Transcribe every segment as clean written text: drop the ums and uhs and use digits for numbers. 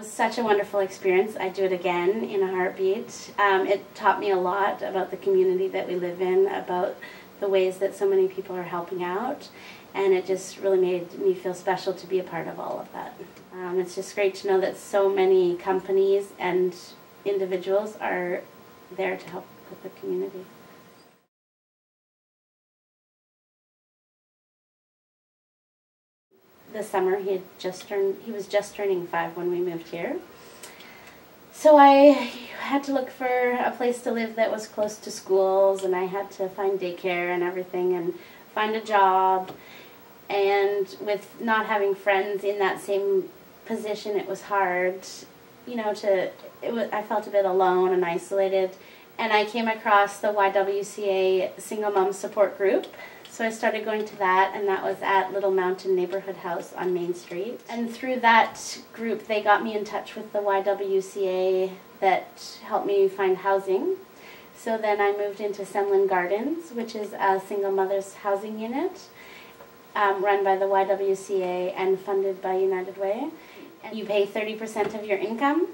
was such a wonderful experience. I'd do it again in a heartbeat. It taught me a lot about the community that we live in, about the ways that so many people are helping out, and it just really made me feel special to be a part of all of that. It's just great to know that so many companies and individuals are there to help with the community. This summer he was just turning 5 when we moved here. So I had to look for a place to live that was close to schools, and I had to find daycare and everything and find a job. And with not having friends in that same position, it was hard, you know, I felt a bit alone and isolated. And I came across the YWCA Single Mom Support Group. So I started going to that, and that was at Little Mountain Neighborhood House on Main Street. And through that group, they got me in touch with the YWCA that helped me find housing. So then I moved into Mainland Gardens, which is a single mother's housing unit run by the YWCA and funded by United Way. And you pay 30% of your income.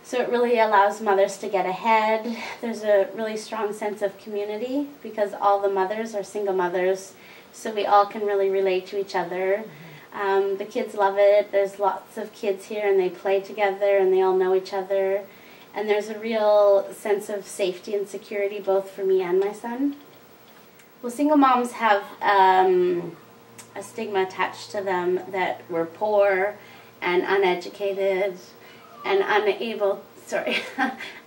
So it really allows mothers to get ahead. There's a really strong sense of community because all the mothers are single mothers, so we all can really relate to each other. The kids love it. There's lots of kids here and they play together and they all know each other. And there's a real sense of safety and security both for me and my son. Well, single moms have a stigma attached to them that we're poor and uneducated and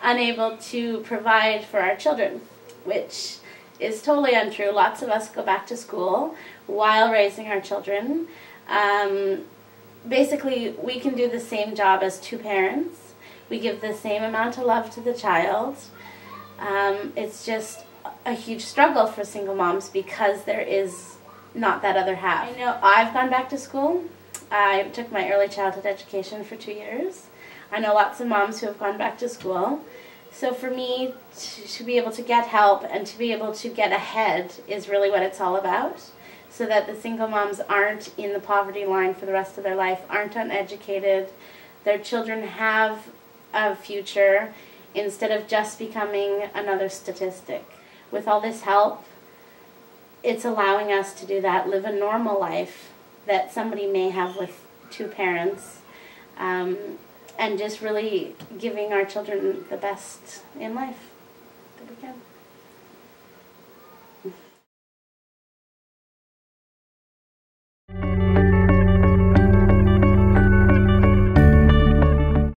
unable to provide for our children, which is totally untrue. Lots of us go back to school while raising our children. Basically, we can do the same job as 2 parents. We give the same amount of love to the child. It's just a huge struggle for single moms because there is not that other half. I know I've gone back to school. I took my early childhood education for 2 years. I know lots of moms who have gone back to school. So for me, to be able to get help and to be able to get ahead is really what it's all about. So that the single moms aren't in the poverty line for the rest of their life, aren't uneducated, their children have a future instead of just becoming another statistic. With all this help, it's allowing us to do that, live a normal life that somebody may have with 2 parents. And just really giving our children the best in life that we can.